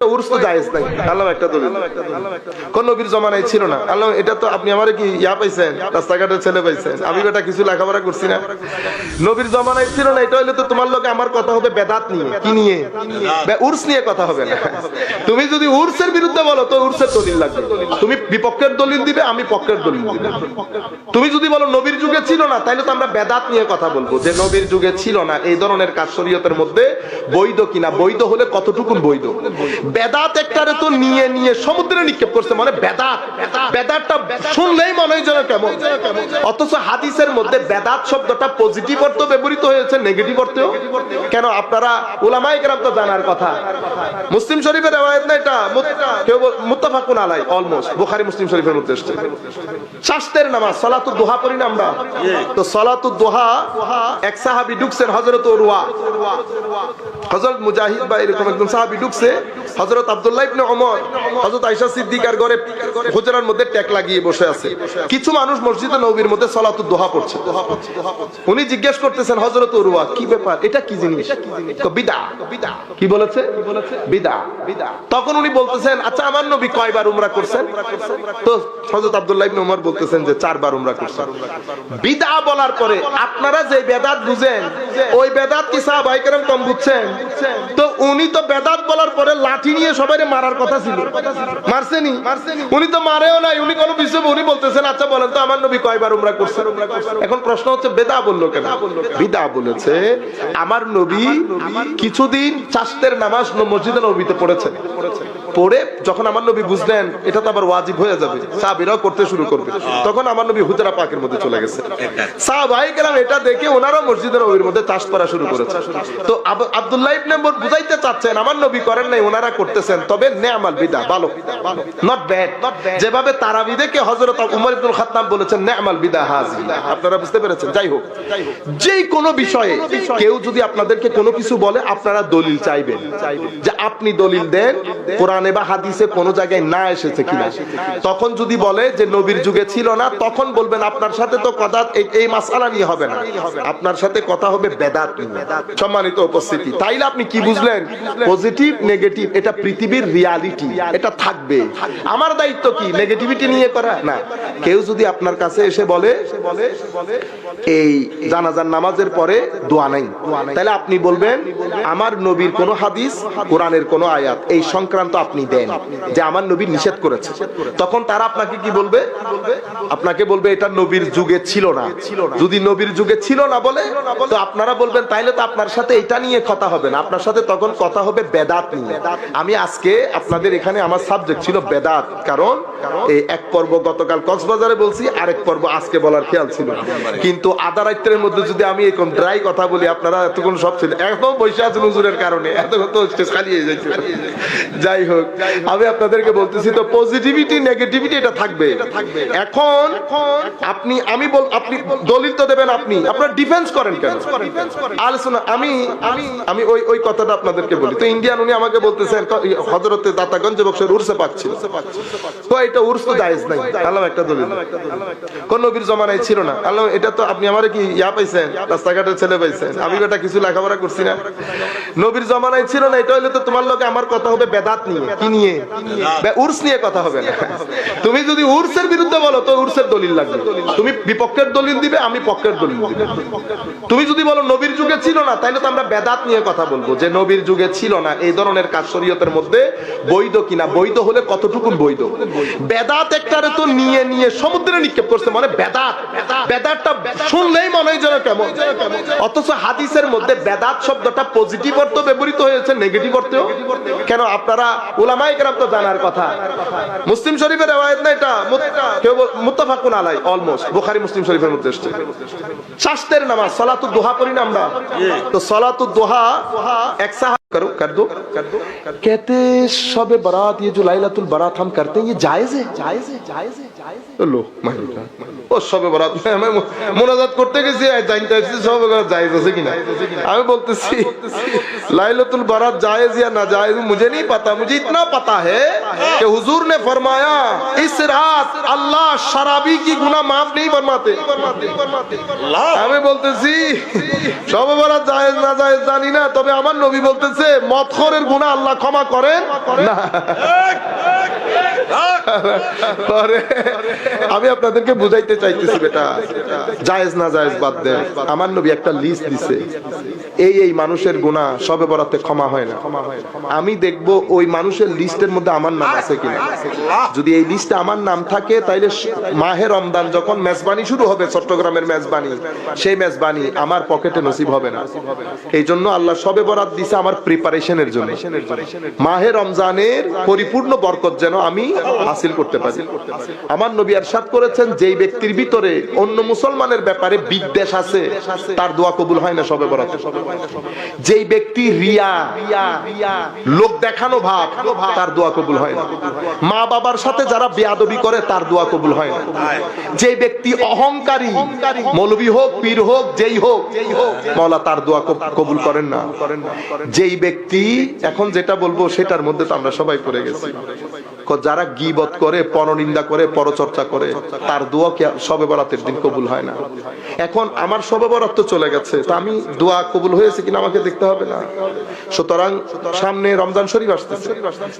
উরস তো জায়েজ নাই। আল্লাহ একটা দলিল কোন নবীর জমানায় ছিল না। আল্লাহ এটা তো আপনি আমারে কি ইয়া পাইছেন, রাস্তাঘাটের ছেলে পাইছেন, আমি বেটা কিছু লেখাপড়া করছি না। নবীর জমানায় ছিল না, এটা হইলে তো তোমার লোকে আমার কথা হবে বেদাত নিয়ে। কি নিয়ে? উরস নিয়ে কথা হবে না। তুমি যদি উরসের বিরুদ্ধে বলো তো উরসের দলিল লাগবে, তুমি বিপক্ষের দলিল দিবে, আমি পক্ষের দলিল দিব। তুমি যদি বলো নবীর যুগে ছিল না, তাহলে তো আমরা বেদাত নিয়ে কথা বলবো, যে নবীর যুগে ছিল না এই ধরনের কাজ শরীয়তের মধ্যে বৈধ কিনা, বৈধ হলে কতটুকু বৈধ। বেদাত একটারে তো নিয়ে নিয়ে সমুদ্রে নিক্ষেপ করছে, মানে বেদাত, বেদাতটা শুনলেই মনে হয় যেন কেমন। অথচ হাদিসের মধ্যে বেদাত শব্দটা পজিটিভ অর্থ ব্যবহৃত হয়েছে, নেগেটিভ অর্থেও। কেন? আপনারা উলামায়ে কেরাম তো জানার কথা, মুসলিম শরীফের রিওয়ায়াত না এটা, কেউ মুত্তাফাকুন আলাই, অলমোস্ট বুখারী মুসলিম শরীফের মধ্যে এসেছে। শাস্তের নামাজ সালাতুদ দুহা পড়ি না আমরা, তো সালাতুদ দুহা এক সাহাবী ঢুকছেন, হযরত উরওয়া, হযরত মুজাহিদ বা এরকম একজন সাহাবী ঢুকছে, হযরত আব্দুল্লাহ ইবনে ওমর, হযরত আয়েশা সিদ্দিকার ঘরে হুজরার মধ্যে ট্যাক লাগিয়ে বসে আছে। কিছু মানুষ মসজিদে নববীর মধ্যে সালাতুদ দুহা পড়ছে। উনি জিজ্ঞেস করতেছেন হযরত উরওয়া, কি ব্যাপার, এটা কি জিনিস? বিদআ। কি বলেছে? বিদআ। তখন উনি বলতেছেন, আচ্ছা আমার নবী কয়বার উমরা করছেন? তো হযরত আব্দুল্লাহ ইবনে ওমর বলতেছেন যে 4 বার উমরা করছেন। বিদআ বলার পরে আপনারা যে বেদাত বুঝেন, ওই বেদাত কি সাহাবায়ে কেরাম কম বুঝছেন? তো উনি তো বেদাত বলার পরে লাঠি নিয়ে সবাইকে মারার কথা ছিল, মারছেনি? উনি তো মারেও নাই, উনি কোন বিষয় উনি বলতেছেন, আচ্ছা বলেন তো আমার নবী কয়বার উমরা করছেন? এখন প্রশ্ন হচ্ছে বেদা বললো কেন? বিদআ বলেছে আমার নবী কিছুদিন চাশতের নামাজ মসজিদে নববীতে পড়েছেন। পড়ে যখন আমার নবী বুঝলেন এটা তো আবার ওয়াজিব হয়ে যাবে, সাহাবীরাও করতে শুরু করবে, তখন আমার নবী হুজরা পাকের মধ্যে চলে গেছে। সাহাবায়ে কেরাম এটা দেখে ওনারাও মসজিদে নববীর মধ্যে চাষ করা শুরু করেছে। তো আব্দুল্লাহ ইবনে ওমর বুঝাইতে চাচ্ছেন আমার নবী করেন নাই, ওনারা করতেছেন, তবে নেমাল বিদআ, ভালো, নট ব্যাড। যেভাবে তারাবি দেখে হযরত উমর ইবনে খাত্তাব বলেছেন নেমাল বিদআ হাযি, আপনারা বুঝতে পেরেছেন? যাই হোক, যেই কোনো বিষয়ে কেউ যদি আপনাদেরকে কোনো কিছু বলে, আপনারা দলিল চাইবেন, যে আপনি দলিল দেন কোরআনে বা হাদিসে কোন জায়গায় না এসেছে কিনা। তখন যদি বলে যে নবীর যুগে ছিল না, তখন বলবেন আপনার সাথে তো কথা এই মাসআলা নিয়ে হবে না, আপনার সাথে কথা হবে বেদাত নিয়ে। সম্মানিত উপস্থিতি, তাইলে আপনি কি বুঝলেন? পজিটিভ নেগেটিভ এটা পৃথিবীর রিয়ালিটি, এটা থাকবে। আমার দায়িত্ব কি নেগেটিভিটি নিয়ে করা না। কেউ যদি আপনার কাছে এসে বলে এই জানাজার নামাজের পরে দোয়া নাই, তাহলে আপনি বলবেন আমার নবীর কোন হাদিস, কোরআনের কোন আয়াত এই সংক্রান্ত আপনি দেন যে আমার নবী নিষেধ করেছে। তখন তারা আপনাকে কি বলবে? আপনাকে বলবে এটা নবীর যুগে ছিল না। যদি নবীর যুগে ছিল না বলে, তো আপনারা বলবেন তাইলে তো আপনার সাথে এটা নিয়ে কথা হবে না, আপনার সাথে তখন কথা হবে বেদাত নিয়ে। আমি আজকে আপনাদের এখানে আমার সাবজেক্ট ছিল বেদাত, কারণ এই এক পর্ব গতকাল কক্সবাজারে বলছি, আরেক পর্ব আজকে বলার খেয়াল ছিল, কিন্তু আধা রাত্রের মধ্যে যদি আমি এরকম ড্রাই কথা বলি, আপনারা এতক্ষণ সব ছিল একদম বসে আছেন হুজুরের কারণে, এতক্ষণ তো স্টেজ খালি হয়ে যাচ্ছে। যাই হোক, আমি আপনাদেরকে বলতেছি তো পজিটিভিটি নেগেটিভিটি এটা থাকবে। এখন আপনি আপনি দলিল তো দেবেন, আপনি আপনার ডিফেন্স করেন কেন? আলোচনা আমি ওই কথাটা আপনাদেরকে বলি। তো ইন্ডিয়ান উনি আমাকে বলতেছেন হযরতে দাতাগঞ্জ বক্সের উরসে পাক ছিল, তো এটা উরস তো জায়েজ নাই। আল্লাহ একটা দলিল কোন নবীর জমানায় ছিল না। আল্লাহ এটা তো আপনি আমারে কি ইয়া পাইছেন, রাস্তাঘাটের ছেলে পাইছেন, আমি বেটা কিছু লেখাপড়া করছি না। নবীর জমানায় ছিল না, এটা হইলে তো তোমার লোকে আমার কথা হবে বেদাত নিয়ে। কি নিয়ে? উরস নিয়ে কথা হবে না। তুমি যদি উরসের বিরুদ্ধে বলো তো উরসের দলিল লাগবে, তুমি বিপক্ষের দলিল দিবে, আমি পক্ষের দলিল দিব। তুমি যদি বলো নবীর যুগে ছিল না, তাহলে তো আমরা বেদাত নিয়ে কথা বলবো, যে নবীর যুগে ছিল না এই ধরনের কাজ শরীয়তের মধ্যে বৈধ কিনা, বৈধ হলে কতটুকু বৈধ। বেদাত একটারে তো নিয়ে নিয়ে সমুদ্রে নিক্ষেপ করছে, মানে বেদাত, বেদাতটা শুনলেই মনে হয় যেন কেমন। অথচ হাদিসের মধ্যে বেদাত শব্দটা পজিটিভ অর্থ ব্যবহৃত হয়েছে, নেগেটিভ অর্থেও। কেন? আপনারা উলামায়ে কেরাম তো জানার কথা, মুসলিম শরীফের রিওয়ায়াত না এটা, কেউ মুত্তাফাকুন আলাই, অলমোস্ট বুখারী মুসলিম শরীফের মধ্যে এসেছে। শাস্তের নামাজ সালাতুদ দুহা পড়ি না আমরা, তো সালাতুদ দুহা এক সাহাবী कर दो कहते शब बारात, ये जो लाइलातुल बारात हम करते हैं, ये जायज है, जायज है, जायज है। লো মাইটা ও সবে বরাত আমি মুনাজাত করতে গেছি জানতে আসছি সবে বরাত জায়েজ আছে কিনা। আমি বলতেছি লাইলাতুল বারাত जायज या ना जायज मुझे नहीं पता, मुझे इतना पता है कि हुजूर ने फरमाया इस रात अल्लाह शराबी की गुनाह माफ नहीं फरमाते। আমি বলতেছি সবে বরাত जायज ना जायज জানি না, তবে আমার নবী বলতেছে মদখোরের গুনাহ আল্লাহ ক্ষমা করেন না। পরে আমি আপনাদেরকে বুঝাইতে চাইতেছি বেটা জায়েজ না জায়েজ বাদ দেন। আমার নবী একটা লিস্ট দিছে, এই মানুষের গুনাহ সবে বরাতে ক্ষমা হয় না। আমি দেখব ওই মানুষের লিস্টের মধ্যে আমার নাম আছে কিনা। যদি এই লিস্টে আমার নাম থাকে তাইলে মাহে রমজান যখন মেজবানি শুরু হবে, চট্টগ্রামের মেজবানি, সেই মেজবানি আমার পকেটে নসিব হবে না। এই জন্য আল্লাহ সবে বরাত দিছে আমার প্রিপারেশনের জন্য, মাহে রমজানের পরিপূর্ণ বরকত যেন আমি হাসিল করতে পারি। আমার নবী ইরশাদ করেছেন যেই ব্যক্তির ভিতরে অন্য মুসলমানের ব্যাপারে বিদ্বেষ আছে তার দোয়া কবুল হয় না সবে বরাতে। যেই ব্যক্তি রিয়া, লোক দেখানো ভাব, তার দোয়া কবুল হয় না। মা বাবার সাথে যারা বেয়াদবি করে তার দোয়া কবুল হয় না। যে ব্যক্তি অহংকারী, মৌলবী হোক, পীর হোক, যেই হোক, মাওলা তার দোয়া কবুল করেন না। যেই ব্যক্তি, এখন যেটা বলবো সেটার মধ্যে তো আমরা সবাই পড়ে গেছি, যারা গীবত করে, পরনিন্দা করে, পরচর্চা করে, তার দোয়া শবে বরাতের দিন কবুল হয় না। এখন আমার শবে বরাত তো চলে গেছে, তো আমি দোয়া কবুল হয়েছে কিনা আমাকে দেখতে হবে না। সুতরাং সামনে রমজান শরীফ আসতেছে,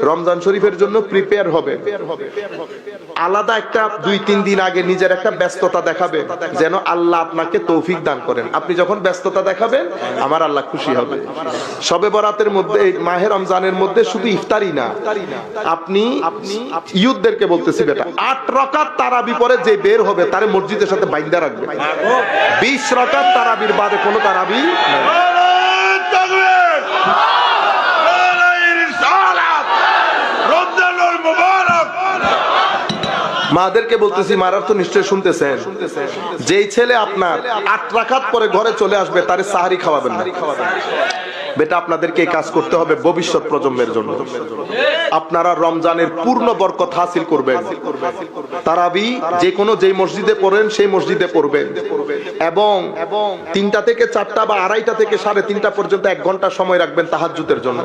রমজান শরীফের জন্য প্রিপেয়ার হবে। আলাদা একটা 2-3 দিন আগে নিজের একটা ব্যস্ততা দেখাবে, যেন আল্লাহ আপনাকে তৌফিক দান করেন। আপনি যখন ব্যস্ততা দেখাবেন আমার আল্লাহ খুশি হবে। শবে বরাতের মধ্যে, মাহে রমজানের মধ্যে শুধু ইফতারি না, আপনি ইউথদেরকে বলতেছি বেটা 8 রাকাত তারাবি পরে যে বের হবে তারে মসজিদের সাথে বাইন্ধা রাখবে। 20 রাকাত তারাবির বাদে কোনো তারাবি মাদেরকে বলতেছি, মারার তো নিশ্চয় শুনতেছেন, যেই ছেলে আপনার 8 রাকাত পরে ঘরে চলে আসবে তারে সাহারি খাওয়াবেন না বেটা। আপনাদেরকে এই কাজ করতে হবে ভবিষ্যৎ প্রজন্মের জন্য। আপনারা রমজানের পূর্ণ বরকত হাসিল করবেন। তারাবি যে কোনো যেই মসজিদে পড়েন সেই মসজিদে পড়বেন, এবং 3টা থেকে 4টা বা 2:30 থেকে 3:30 পর্যন্ত 1 ঘন্টা সময় রাখবেন তাহাজ্জুদের জন্য।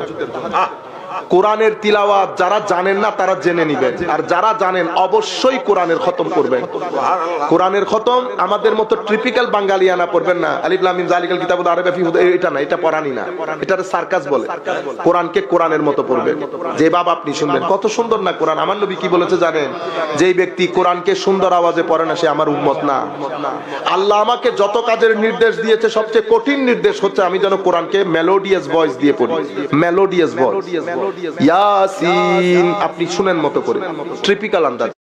কোরআনের তিলাওয়াত যারা জানেন না তারা জেনে নিবেন, আর যারা জানেন অবশ্যই কোরআনের খতম করবেন। কোরআনের খতম আমাদের মতো ট্রিপিক্যাল বাঙালিয়ানা পড়বেন না, আলিফ লাম মিম যালিকাল কিতাবুল আরাইবা ফিহি হুদা, এটা না, এটা পড়ানি না, এটার সার্কাস বলে। কোরআনকে কোরআনের মতো পড়বেন, যে বাবা আপনি শুনবেন কত সুন্দর না কোরআন। আমার নবী কি বলেছে জানেন? যেই ব্যক্তি কোরআনকে সুন্দর আওয়াজে পড়ে না সে আমার উম্মত না। আল্লাহ আমাকে যত কাজের নির্দেশ দিয়েছে সবচেয়ে কঠিন নির্দেশ হচ্ছে আমি যেন কোরআনকে মেলোডিয়াস ভয়েস দিয়ে পড়ি, মেলোডিয়াস ভয়েস। ইয়াসিন আপনি শুনেন মতো করে, ট্রিপিক্যাল আন্দাজ।